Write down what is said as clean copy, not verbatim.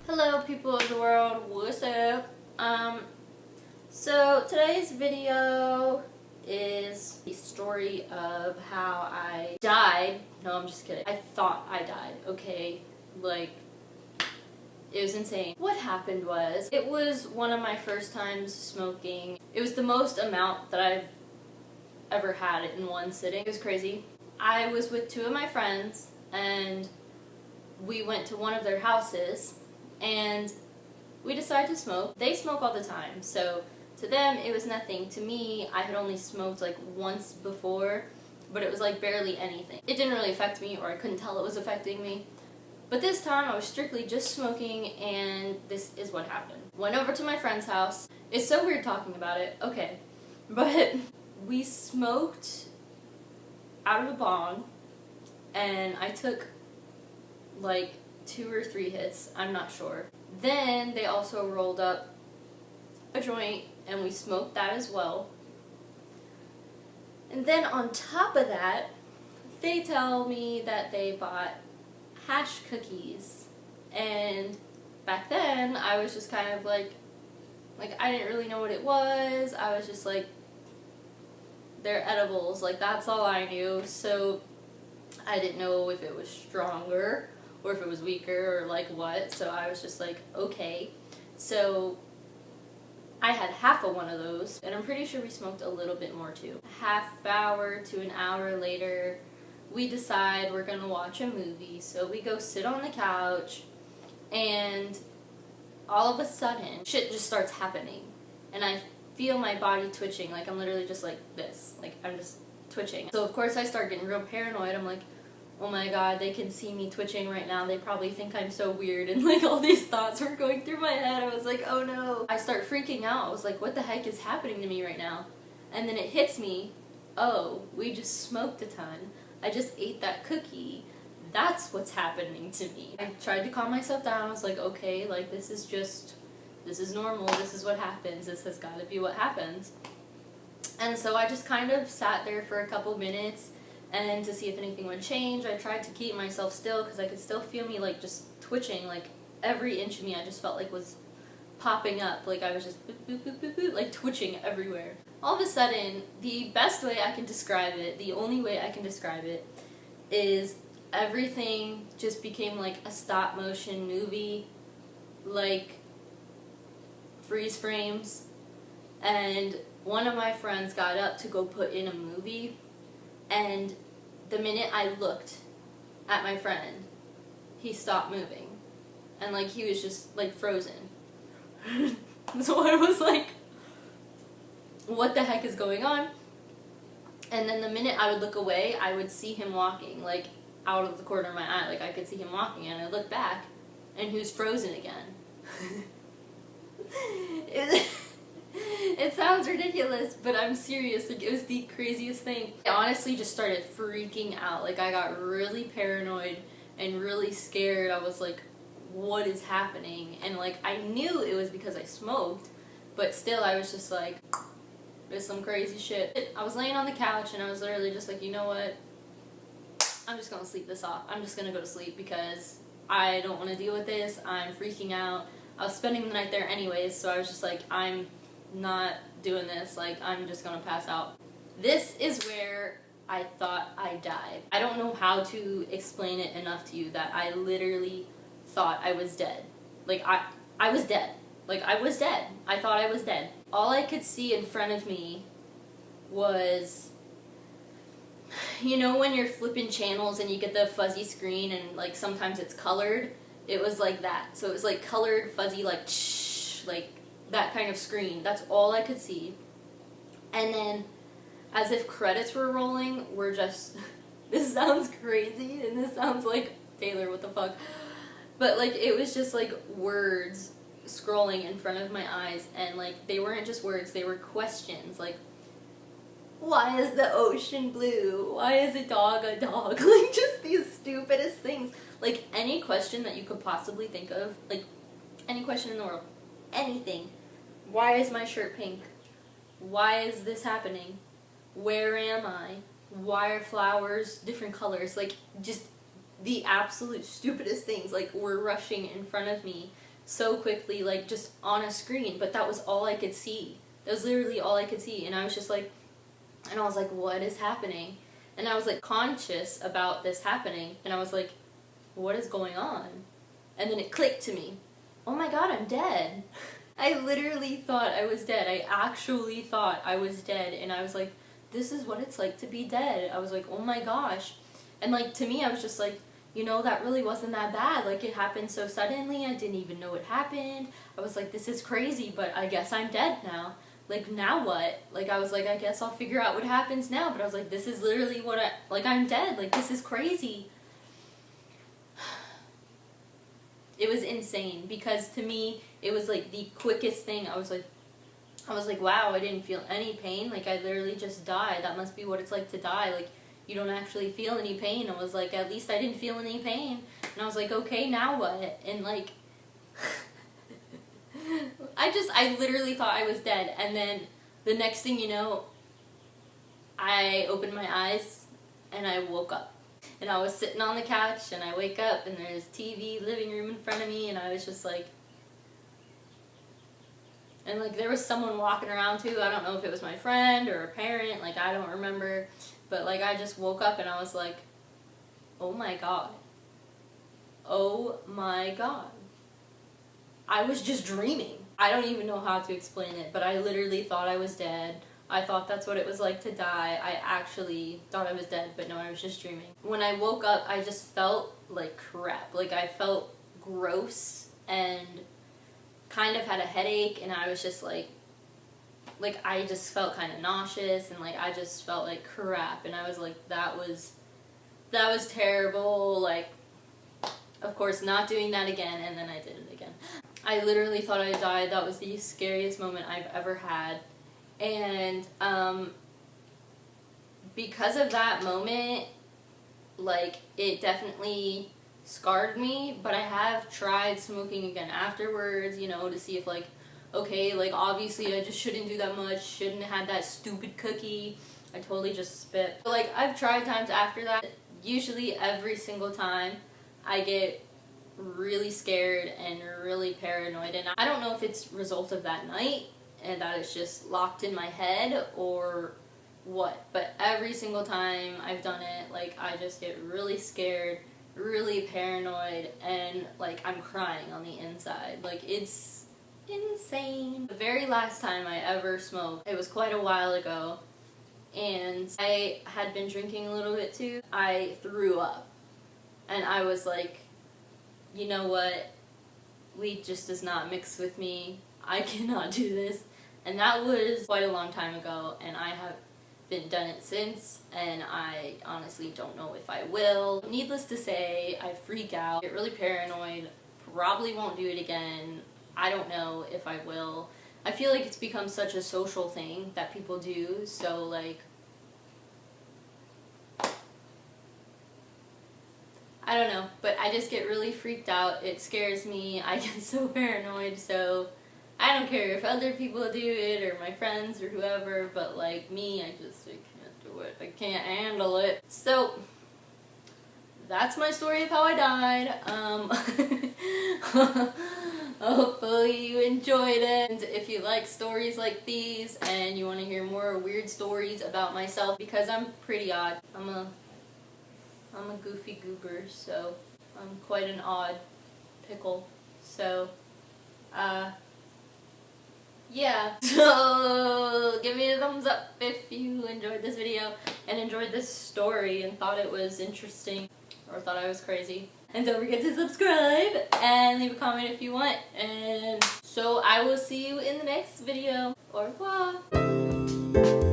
Hello people of the world, what's up? So today's video is the story of how I died. No, I'm just kidding. I thought I died, okay? Like, it was insane. What happened was, it was one of my first times smoking. It was the most amount that I've ever had in one sitting. It was crazy. I was with two of my friends and we went to one of their houses and we decided to smoke. They smoke all the time, so to them it was nothing. To me, I had only smoked like once before, but it was like barely anything. It didn't really affect me, or I couldn't tell it was affecting me. But this time I was strictly just smoking, and this is what happened. Went over to my friend's house. It's so weird talking about it, okay. But we smoked out of a bong, and I took like 2 or 3 hits, I'm not sure. Then they also rolled up a joint and we smoked that as well. And then on top of that, they tell me that they bought hash cookies. And back then I was just kind of like I didn't really know what it was. I was just like, they're edibles, like that's all I knew. So I didn't know if it was stronger or if it was weaker or like what, so I was just like, okay. So I had half of one of those, and I'm pretty sure we smoked a little bit more too. Half hour to an hour later, we decide we're gonna watch a movie, so we go sit on the couch, and all of a sudden, shit just starts happening, and I feel my body twitching, like I'm literally just like this, like I'm just twitching. So of course I start getting real paranoid. I'm like, oh my god, they can see me twitching right now. They probably think I'm so weird, and like all these thoughts were going through my head. I was like, oh no. I start freaking out. I was like, what the heck is happening to me right now? And then it hits me, oh, we just smoked a ton. I just ate that cookie. That's what's happening to me. I tried to calm myself down. I was like, okay, like this is normal. This is what happens. This has got to be what happens. And so I just kind of sat there for a couple minutes, and to see if anything would change. I tried to keep myself still because I could still feel me like just twitching, like every inch of me I just felt like was popping up, like I was just boop, boop, boop, boop, boop, like twitching everywhere. All of a sudden, the best way I can describe it, the only way I can describe it, is everything just became like a stop motion movie, like freeze frames, and one of my friends got up to go put in a movie, and the minute I looked at my friend, he stopped moving. And like he was just like frozen. So I was like, what the heck is going on? And then the minute I would look away, I would see him walking, like out of the corner of my eye. Like I could see him walking, and I looked back and he was frozen again. It sounds ridiculous, but I'm serious. Like, it was the craziest thing. I honestly just started freaking out. Like, I got really paranoid and really scared. I was like, what is happening? And like, I knew it was because I smoked, but still I was just like, there's some crazy shit. I was laying on the couch and I was literally just like, you know what? I'm just gonna sleep this off. I'm just gonna go to sleep because I don't want to deal with this. I'm freaking out. I was spending the night there anyways, so I was just like, I'm not doing this, like I'm just gonna pass out. This is where I thought I died. I don't know how to explain it enough to you that I literally thought I was dead. Like I was dead. Like I was dead. I thought I was dead. All I could see in front of me was, you know when you're flipping channels and you get the fuzzy screen and like sometimes it's colored? It was like that. So it was like colored, fuzzy, like shh, like that kind of screen. That's all I could see. And then, as if credits were rolling, we're just, this sounds crazy, and this sounds like, Taylor, what the fuck? But like, it was just like words scrolling in front of my eyes, and like, they weren't just words, they were questions, like, why is the ocean blue? Why is a dog a dog? Like, just these stupidest things. Like, any question that you could possibly think of, like, any question in the world. Anything. Why is my shirt pink? Why is this happening? Where am I? Why are flowers different colors? Like, just the absolute stupidest things, like, were rushing in front of me so quickly, like just on a screen, but that was all I could see. It was literally all I could see, and I was just like, and I was like, what is happening? And I was like conscious about this happening, and I was like, what is going on? And then it clicked to me, oh my god, I'm dead. I literally thought I was dead. I actually thought I was dead, and I was like, this is what it's like to be dead. I was like, oh my gosh. And like, to me, I was just like, you know, that really wasn't that bad. Like, it happened so suddenly, I didn't even know it happened. I was like, this is crazy, but I guess I'm dead now. Like, now what? Like, I was like, I guess I'll figure out what happens now. But I was like, this is literally what I'm dead. Like, this is crazy. It was insane, because to me, it was like the quickest thing. I was like, wow, I didn't feel any pain. Like, I literally just died. That must be what it's like to die. Like, you don't actually feel any pain. I was like, at least I didn't feel any pain. And I was like, okay, now what? And like, I literally thought I was dead. And then the next thing you know, I opened my eyes and I woke up. And I was sitting on the couch, and I wake up and there's TV, living room in front of me, and I was just like, and like there was someone walking around too. I don't know if it was my friend or a parent, like I don't remember. But like I just woke up and I was like, oh my god. Oh my god. I was just dreaming. I don't even know how to explain it, but I literally thought I was dead. I thought that's what it was like to die. I actually thought I was dead, but no, I was just dreaming. When I woke up, I just felt like crap. Like, I felt gross and kind of had a headache, and I was just like I just felt kind of nauseous, and like I just felt like crap, and I was like, that was terrible. Like, of course, not doing that again. And then I did it again. I literally thought I died. That was the scariest moment I've ever had. And because of that moment, like, it definitely scarred me, but I have tried smoking again afterwards, you know, to see if, like, okay, like, obviously I just shouldn't do that much, shouldn't have had that stupid cookie. I totally just spit. But, like, I've tried times after that. Usually every single time I get really scared and really paranoid, and I don't know if it's a result of that night and that it's just locked in my head or what, but every single time I've done it, like, I just get really scared, really paranoid, and like I'm crying on the inside. Like, it's insane. The very last time I ever smoked, it was quite a while ago, and I had been drinking a little bit too. I threw up, and I was like, you know what, weed just does not mix with me. I cannot do this. And that was quite a long time ago, and I haven't done it since, and I honestly don't know if I will. Needless to say, I freak out, get really paranoid, probably won't do it again. I don't know if I will. I feel like it's become such a social thing that people do, so like, I don't know, but I just get really freaked out. It scares me. I get so paranoid, so I don't care if other people do it or my friends or whoever, but like me, I can't do it. I can't handle it. So that's my story of how I died. Hopefully you enjoyed it. And if you like stories like these and you want to hear more weird stories about myself, because I'm pretty odd. I'm a goofy goober, so I'm quite an odd pickle. So, yeah. So, give me a thumbs up if you enjoyed this video and enjoyed this story and thought it was interesting or thought I was crazy. And don't forget to subscribe and leave a comment if you want. And so I will see you in the next video. Au revoir.